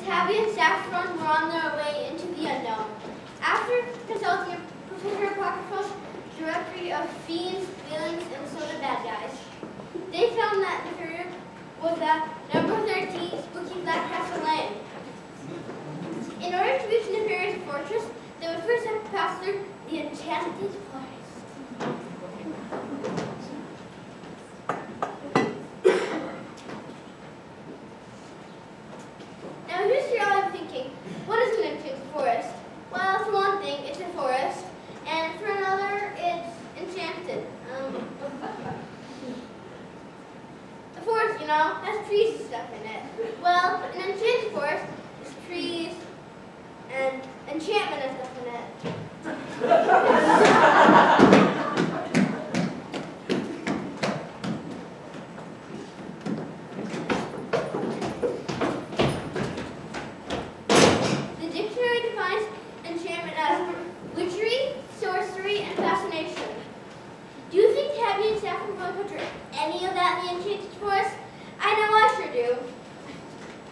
Tabby and Saffron were on their way into the unknown. After consulting Professor Apocryphos' directory of fiends, villains, and so the bad guys, they found that Neferia was at number 13, Spooky Black Castle Lane. In order to reach Neferia's fortress, they would first have to pass through the Enchanted Forest. Now here's your all thinking, what is an enchanted forest? Well, for one thing, it's a forest, and for another, it's enchanted. The forest, you know, has trees and stuff in it. Well, an enchanted forest is trees and enchantment and stuff in it. The dictionary defines enchantment as witchery, sorcery, and fascination. Do you think Tabby and Saffron will encounter any of that in the Enchanted Forest? I know I sure do.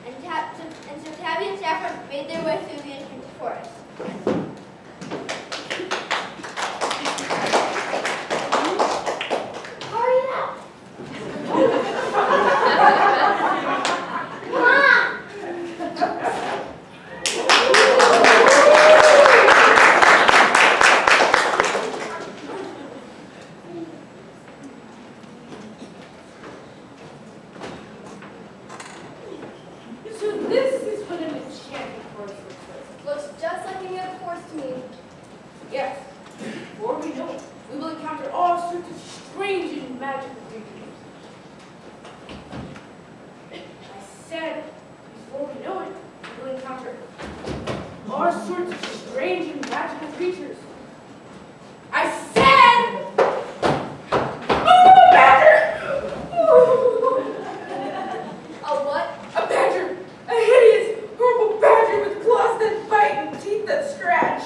And so Tabby and Saffron made their way through the Enchanted Forest. Hurry up! Come on! So this is what an enchanted forest looks just like any other forest to me. Yes. Before we know it, we will encounter all sorts of strange and magical creatures. I said, before we know it, we will encounter all sorts of strange and magical creatures. I said, oh, a badger! A what? A badger! A hideous, horrible badger with claws that bite and teeth that scratch.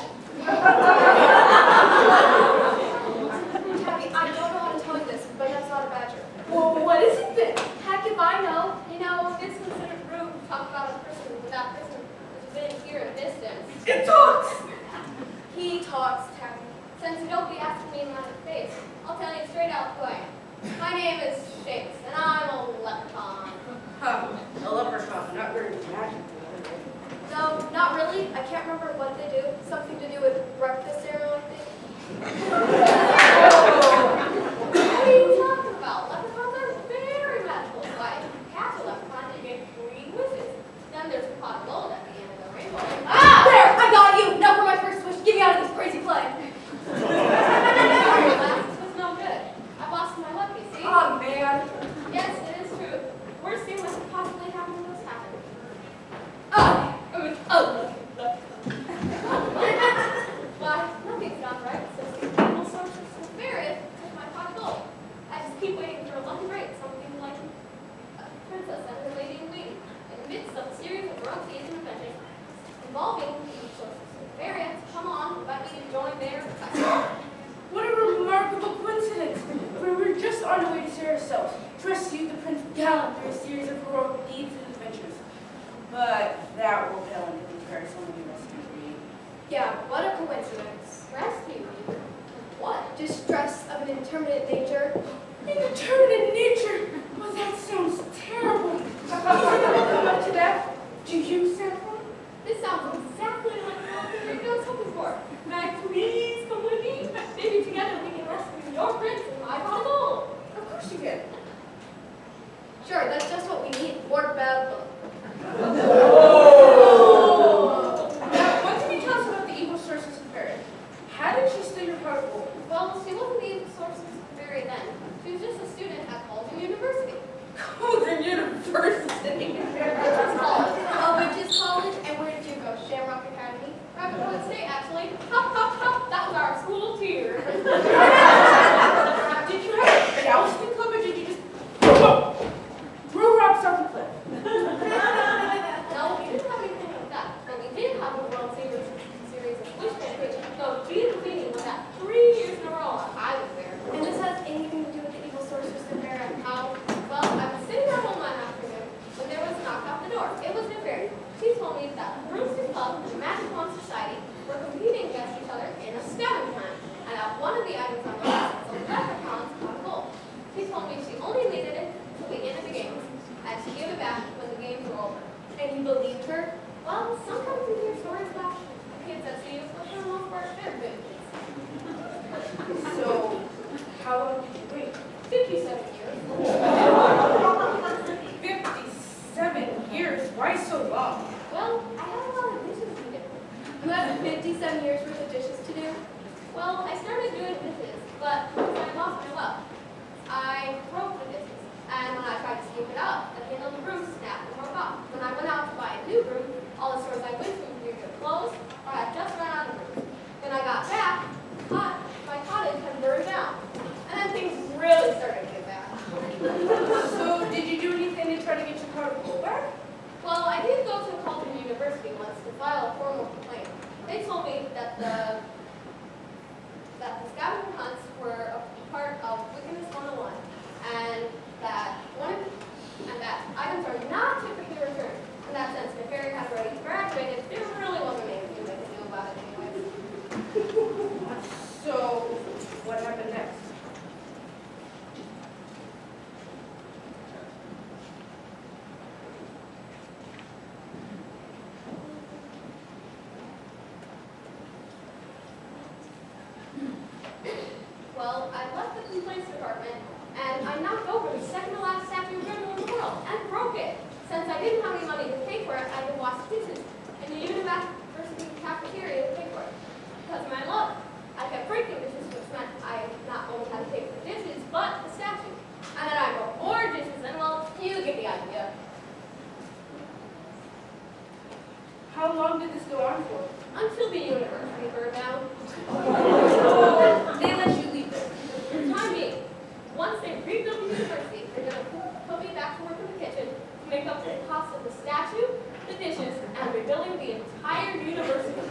Tabby, I don't know how to tell you this, but that's not a badger. Well, what is it then? Heck if I know. You know, it's considered rude to talk about a person without person who's been here a distance. It talks! He talks, Tabby. Since you don't be asking me in my face, I'll tell you straight out who I am. My name is Shakes, and I'm a leprechaun. Huh, a leprechaun, not very magical. No, not really. I can't remember what they do. Something to do with breakfast cereal, I think. What are you talking about? Leprechauns are very magical. Like, catch a leprechaun and get green wishes. Then there's a pot of gold at the end of the rainbow. Ah! There! I got you! Now for my first wish. Get me out of this crazy play. Sorry, last was no good. I lost my luck, you see? Oh, man. Yes, it is true. Worst thing that could possibly happen was happen. Why, nothing's gone right since the evil sorceress Nefarious took my pot of gold. I just keep waiting for a lucky break, something like a princess and her lady in waiting, in the midst of a series of rough days and adventures involving the evil sorceress Nefarious. Come on, invite me to join their What a remarkable coincidence. We were just on our way to see ourselves, to rescue the Prince Gallant through a series of heroic deeds and adventures. But that will pale in comparison when we rescued me. Yeah, what a coincidence. Rescue me? What? Distress of an indeterminate nature. Indeterminate nature? Oh, that sounds terrible. Do you think I come up to that? Do you, Saffron? This sounds exactly like what I was hoping for. May I please come with me? Maybe together we can rescue your prince and my pot of gold. Of course you can. Sure, that's just what we need. More bad luck. Now, what can you tell us about the evil sorceress Nefarious? How did she steal your pot of gold? Well, she wasn't the sorceress very then. She was just a student at Baldwin University. Oh, believed her? Well, sometimes you hear stories about kids that she was, but for the most part, they're good kids. So, how long did you wait? 57 years. 57 years? Why so long? Well, I had a lot of dishes to do. You have 57 years worth of dishes to do? Well, I started doing dishes, but I lost my luck. I broke the dishes, and when I tried to scoop it up, the handle of the broom snapped and broke off. When I went out to buy a new broom, all the stores I went to were either closed or had just run out of brooms. When I got back, my cottage had burned down, and then things really started to get bad. So, did you do anything to try to get your car to pull back? Well, I did go to Colton University once to file a formal complaint. They told me that the scavenger hunts were a part of Wickedness 101, and that items are not typically returned. In that sense, if Harry had already graduated, there really wasn't anything they could do about it anyway. So, what happened next? Well, I left the complaints department, and I knocked over the second to last statue of Grendel in the world, and broke it. Since I didn't have any money to pay for it, I had to wash dishes in the university cafeteria to pay for it. Because of my luck, I kept breaking dishes, which meant I not only had to pay for the dishes, but the statue. And then I broke more dishes, and well, you get the idea. How long did this go on for? Until the university burned down. They let you leave there. For the time being, once they rebuild the university, they're going to put me back to work in the kitchen to make up for the cost of the statue, the dishes, and rebuilding the entire university.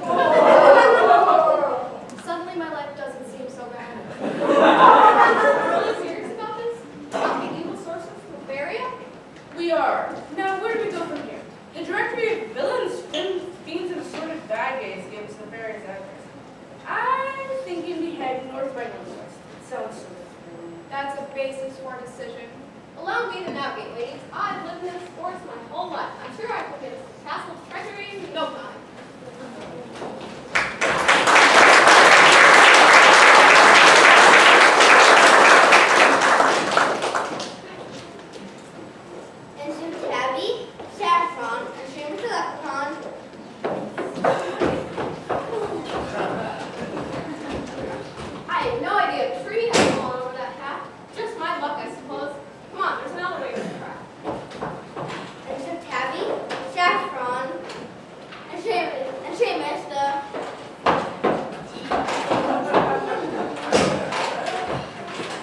Suddenly my life doesn't seem so bad. Are you really serious about this? About the evil sources of Bavaria? We are. Now, where do we go from here? The directory of villains, fiends, and assorted bad guys gave us Bavaria's address. I'm thinking we head north by northwest. It sounds so good. That's a basis for a decision. Allow me to navigate, ladies. I've lived in this forest my whole life. I'm sure I could get us to Castle Treasury in no time. Into Tabby, Saffron, and Shamus the Leprechaun. I had no idea a tree had fallen over that path. Just my luck, I suppose. Come on, there's another way to the track. Into Tabby, Saffron, and Shamus the...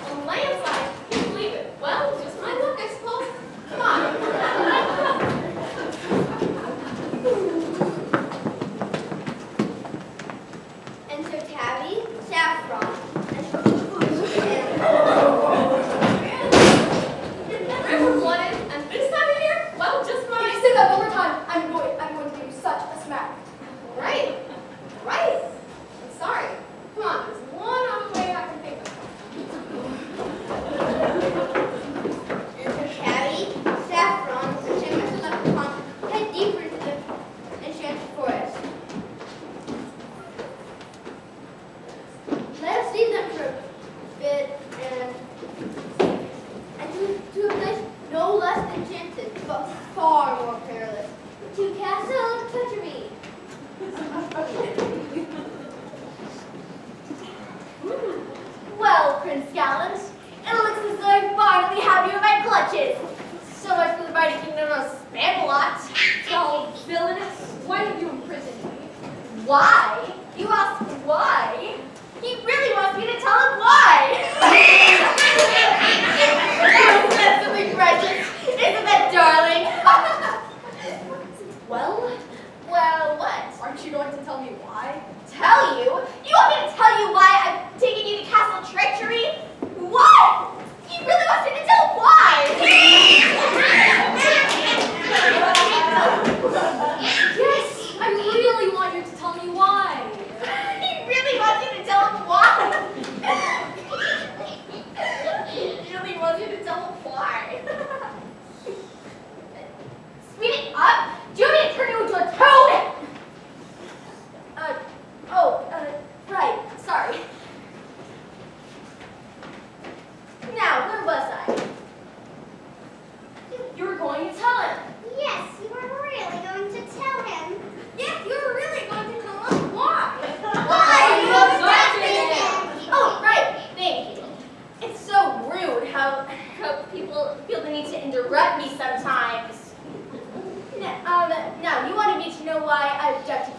A landslide. Can't believe it. Well, just my luck, I suppose. Come on. Into Tabby, Saffron, and River flooded, and this time of year, well, just If my... you say that one more time, I'm going to give you such a smack. Right. Right. I'm sorry. Come on, there's one other way I can think of. into Tabby, Saffron, and Shamus the Leprechaun head deeper into the enchanted forest. Let us leave them for a bit and to a place no less enchanted, but far more perilous. To Castle Treasury. Well, Prince Gallant, it looks as though I finally have you in my clutches. So much for the mighty kingdom of Spamalot. Oh, villainous, why have you imprisoned me? Why? You ask why? He really wants me to tell him why. Isn't that something precious? Isn't that darling? Well, what? Aren't you going to tell me why? Tell you? You want me to tell you why I'm taking you to Castle Treachery? What? He really wants me to tell why. Yes, I really want you to tell me why.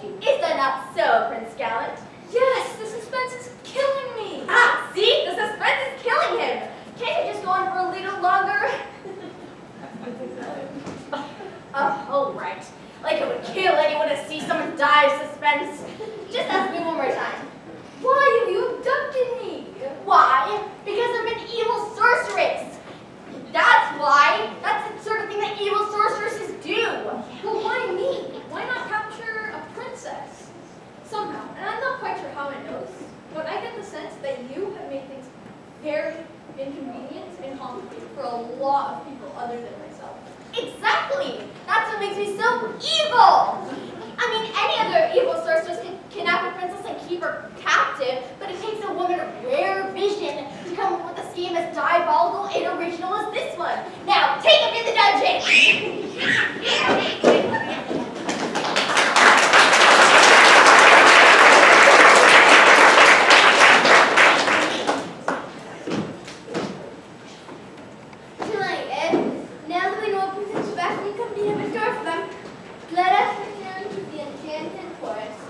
Is that not so, Prince Gallant? Yes, the suspense is killing me. Ah, see? The suspense is killing him. Can't you just go on for a little longer? Oh, right. Like it would kill anyone to see someone die of suspense. Just ask me one more time. Why have you abducted me? Why? Because I'm an evil sorceress. That's why. That's the sort of thing that evil sorceresses do. Well, why me? Why not capture a princess? Somehow, and I'm not quite sure how it knows, but I get the sense that you have made things very inconvenient and complicated for a lot of people other than myself. Exactly. That's what makes me so evil. I mean, any other evil sorceress can kidnap a princess and keep her captive, but it takes a woman of rare vision to come up with a scheme as diabolical and original as this one. Now, take him to the dungeon. Tonight, Ed, now that we know Princess Sebastian Company have in store for them, let us return to the enchanted forest.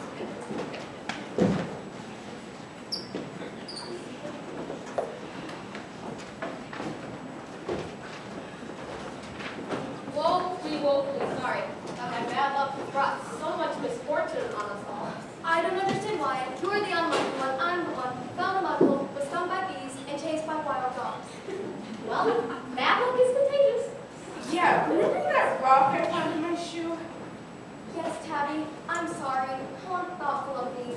Woefully sorry that my bad luck has brought so much misfortune on us all. I don't understand why. You are the unlucky one. I'm the one who found a mud hole, was stung by bees, and chased by wild dogs. Well, bad luck is contagious. Yeah, remember that rock I found in my shoe? Yes, Tabby, I'm sorry. How unthoughtful of me.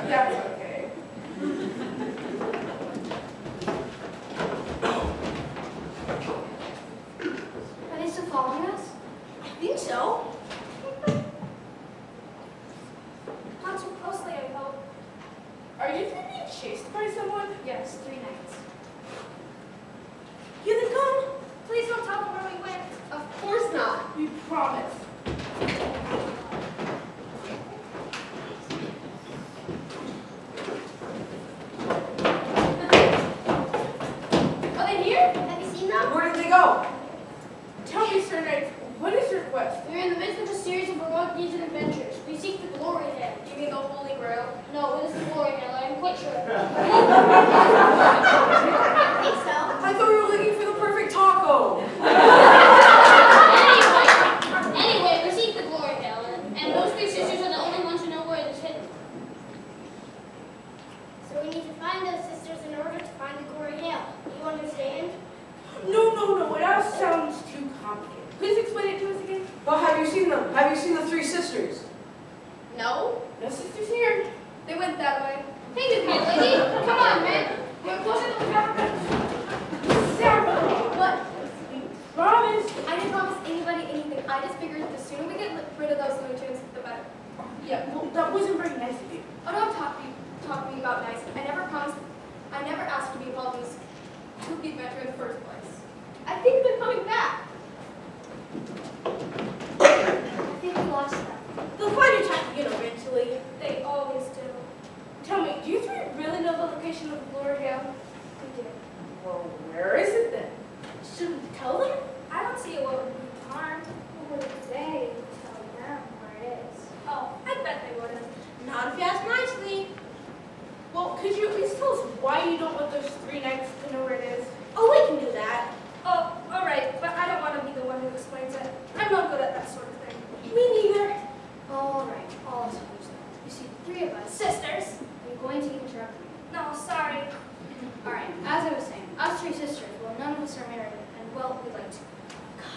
That's okay. Are they still following us? I think so. Not too closely, I hope. Are you three being chased by someone? Yes, 3 nights. You think come? Please don't tell them where we went. Of course not. We promise. Are they here? Have you seen them? Where did they go? Tell me, Sir Knight, what is your quest? We're in the midst of a series of heroic deeds and adventures. We seek the glory head. You mean the Holy Grail? No, it is the glory head. I'm quite sure. I think so. I thought we were looking for the perfect taco. Anyway, we seek the glory hill, and those 3 sisters are the only ones who know where it is hidden. So we need to find those sisters in order to find the glory hill. Do you understand? No, it all sounds too complicated. Please explain it to us again. Well, have you seen them? Have you seen the 3 sisters? No. No sisters here. They went that way. Hey, this man, lady. Come on, man. We're closer than we have been. Sarah, What? we promise. I didn't promise anybody anything. I just figured the sooner we get rid of those Looney Tunes, the better. Yeah, well, that wasn't very nice of you. Oh, don't talk to me about nice. I never promised. I never asked to be involved in this kooky adventure in the first place. I think they're coming back. I think we lost them. They'll find your time again eventually. They always do. Tell me, do you three really know the location of the glory hill? We do. Well, where is it then? Should we tell them? I don't see what would be harm. Who would they tell them where it is? Oh, I bet they wouldn't. Not if you ask nicely. Well, could you at least tell us why you don't want those 3 knights to know where it is? Oh, we can do that. Oh, all right, but I don't want to be the one who explains it. I'm not good at that sort of thing. Me neither. All right, I'll excuse them. You see, 3 of us Sisters. are going to interrupt you. No, sorry. All right, as I was saying, us 3 sisters, well, none of us are married, and well, we'd like to.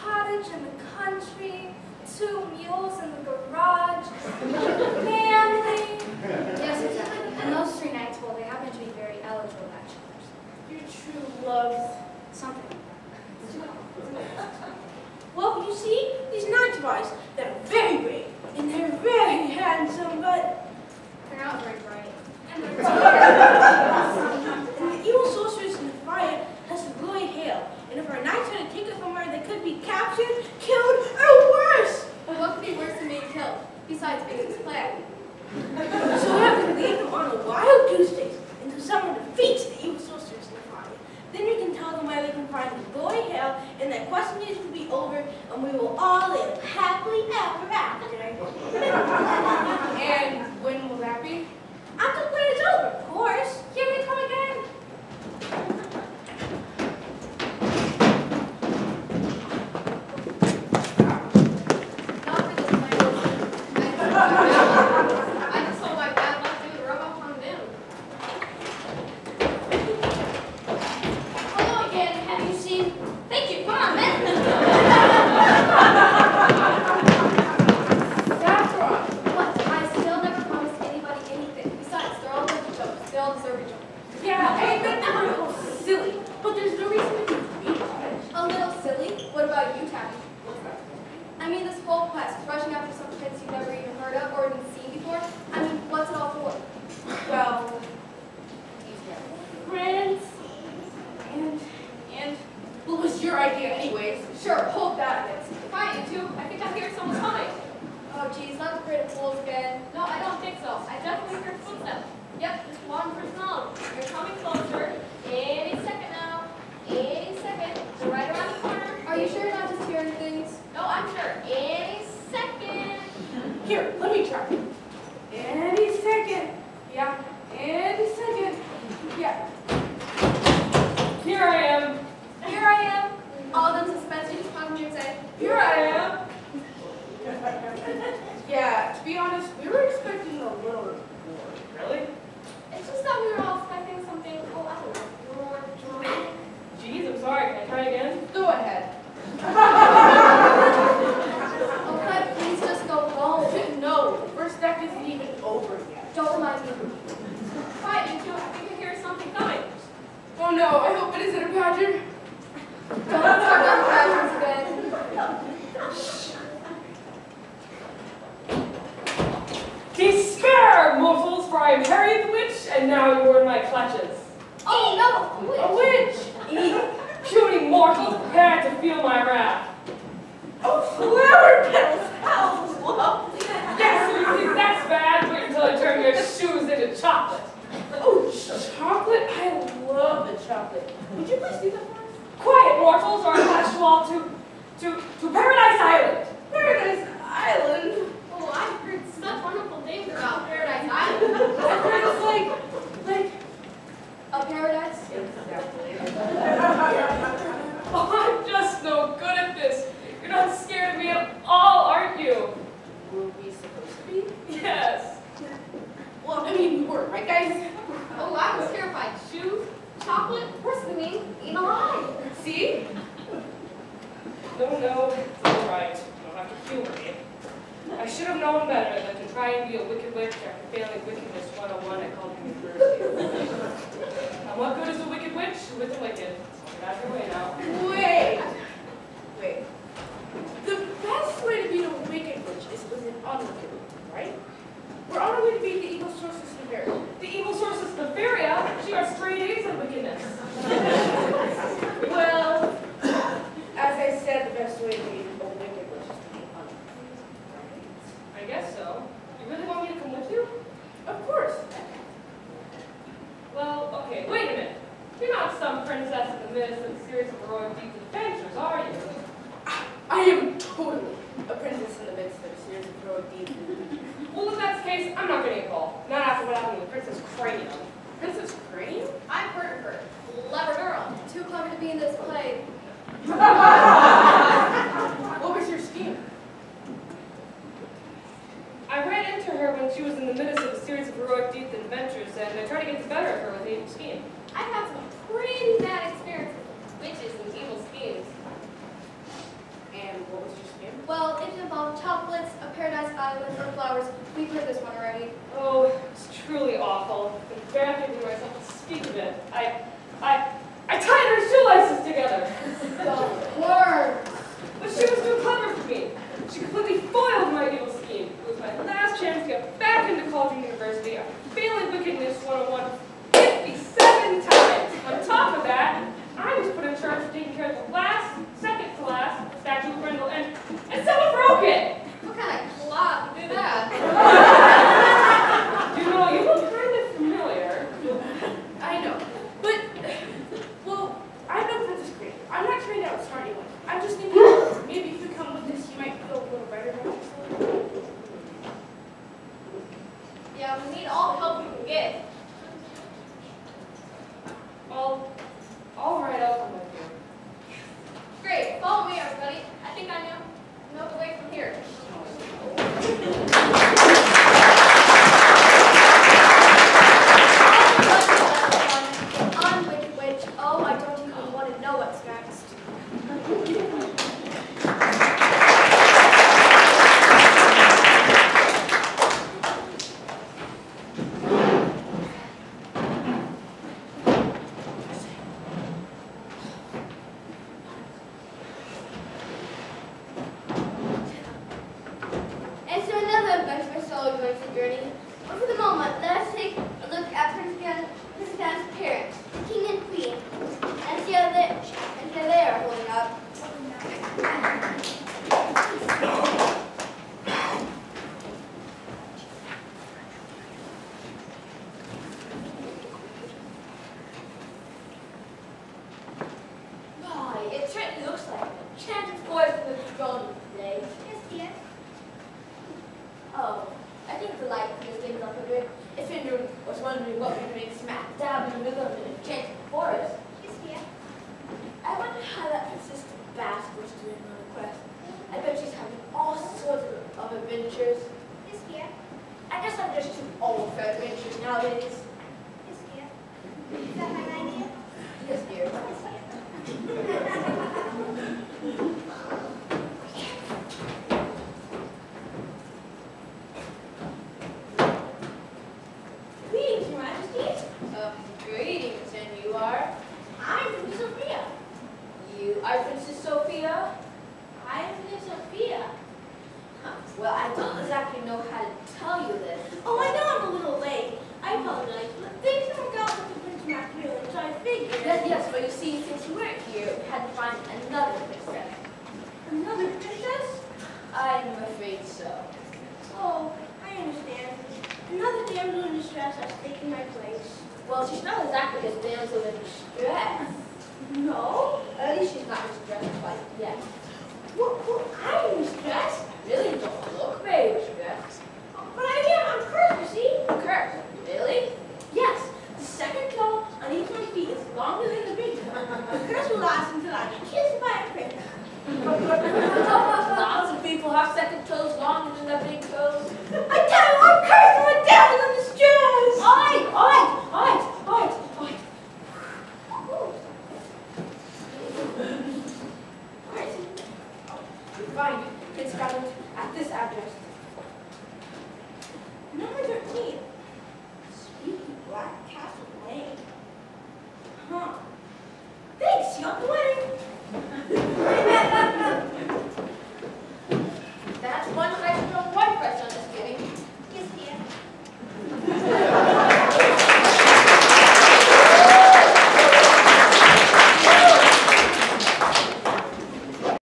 Cottage in the country, 2 mules in the garage, family. Yes, exactly. And those 3 nights, well, they happen to be very eligible bachelors. Your true loves. Something like that. Well, you see, these knights of ours, they're very brave, and they're very handsome, but They're not very bright. And they're the evil sorceress in the fire has the glory hail, and if our knights had to take us somewhere, they could be captured, killed, or worse. But what could be worse than being killed, besides being his plan? So we have to lead them on a wild goose chase until someone defeats the evil sorceress in the fire. Then we can tell them where they can find the glory hail, and that question is to be over, and we will all live happily ever after. whole quest, rushing after some prince you've never even heard of or even seen before? I mean, what's it all for? Well, Prince, and what was your idea anyways? Sure, hold that a bit. Quiet, you two. I think I hear someone coming. Oh, geez, not the Parade of Fools again. No, I don't think so. I definitely heard footsteps. Yep, just one person on. They're coming closer. Any second now. Any second. They're right around the corner. Are you sure you're not just hearing things? No, I'm sure. Any second. Here, let me try. Any second. Yeah, any second. Yeah. Here I am. Here I am. All them suspense, you just come here and say, Here I am. Yeah, to be honest, we were expecting a little more. Really? it's just that we were all expecting something, oh, I don't know, more dramatic. Geez, I'm sorry. Can I try again? Go ahead. Okay, please just go home. No, the first act isn't even over yet. Don't remind me. Quiet, you two. I think I hear something coming. Oh no, I hope it isn't a badger. Don't start on the badgers again. Despair, mortals, for I am Harriet the Witch, and now you are in my clutches. Oh, no! A witch! Puny mortals, prepare to feel my wrath. Oh, flower petals! How lovely! Yes, you think that's bad? Wait until I turn your shoes into chocolate. Oh, chocolate? I love the chocolate. Would you please do that for us? Quiet, mortals, or I attach you all to Paradise Island. Paradise Island? Oh, I've heard such wonderful things about Paradise Island. I've heard it's like A paradise? Oh, I'm just no good at this. You're not scared of me at all, aren't you? were we supposed to be? Yes. Well, I mean, we were, right, guys? Oh, I was terrified. Shoes, chocolate, worse than me, eaten alive. See? No, it's all right. You don't have to humor me. I should have known better than to try and be a wicked witch after failing Wickedness 101 at College University. And what good is a wicked witch with the wicked? Get out of your way now. Wait. The best way to beat a wicked witch is with an unwicked witch, right? We're on our way to beat the evil sorceress Nefaria. The evil sorceress Nefaria? She got straight A's at wickedness. Well, as I said, the best way to beat a wicked witch is to be unwicked. I guess so. You really want me to come with you? Of course. Well, okay, wait a minute. You're not some princess in the midst of a series of heroic deeds and adventures, are you? I am totally a princess in the midst of a series of heroic deeds. Well, if that's the case, I'm not getting involved. Not after what happened with Princess Cranium. Princess Crane? I've heard of her. Clever girl. Too clever to be in this play. What was your scheme? I ran into her when she was in the midst of a series of heroic deeds and adventures, and I tried to get the better of her with the evil scheme. I've had some pretty bad experiences with witches and evil schemes. And what was your scheme? Well, it involved chocolates, a paradise island, or flowers. We've heard this one already. Oh, it's truly awful. I can barely bring myself to speak of it. I tied her shoelaces together. The worst. But she was too clever for me. She completely foiled my evil scheme. It was my last chance to get back into College University after failing Wickedness 101 57 times. On top of that, I was put in charge of taking care of the second to last statue of Grendel, and someone broke it! What kind of plot would do that? You know, you look kind of familiar. I know. But, well, I'm no Princess Crane. I'm not trying to outsmart anyone. I'm just thinking maybe if you come with this, you might feel a little better about yourself. Yeah, we need all the help we can get. Well, all right, I'll come with you. Great. Follow me, everybody. I think I know the way from here. I'm Wicked Witch. Oh, I don't even want to know what's next. the journey. But for the moment, let us take a look at Princess Anne's parents, the king and queen, and see how they are holding up. Why, it certainly looks like enchanted boys in the throne today. Yes, dear. Oh, I think the light for this thing up a bit. If Finder was wondering what we were doing smack dab in the middle of an enchanted forest, Yes, dear. I wonder how that Princess Basque was doing on the quest. I bet she's having all sorts of adventures. Yes, dear. I guess I'm just too old for adventures nowadays. Yes, dear. Is that my idea? Yes, dear. Greetings, Your Majesty. Greetings, and you are? I'm Princess Sophia. You are Princess Sophia? I am Princess Sophia. Huh. Well, I don't exactly know how to tell you this. Oh, I know I'm a little late. I apologize, but things didn't work out with the Prince Macmillan, so I figured. Yes, but you see, since you weren't here, we had to find another princess. Another princess? I'm afraid so. Oh, I understand. Another damsel in distress has taken my place. Well, she's not exactly a damsel in distress. No? At least she's not distressed quite yet. Well, I'm in distress. Really don't look very distressed. But I am. I'm cursed, you see? Cursed? Really? Yes. The second toe on each of my feet is longer than the big toe. The curse will last until I get kissed by a prince. Lots of people have second toes longer than their big toes. I tell you, I'm cursed with a devil in distress. We find Prince Scotland at this address. Number 13. Speaky Black Castle Lane. Huh.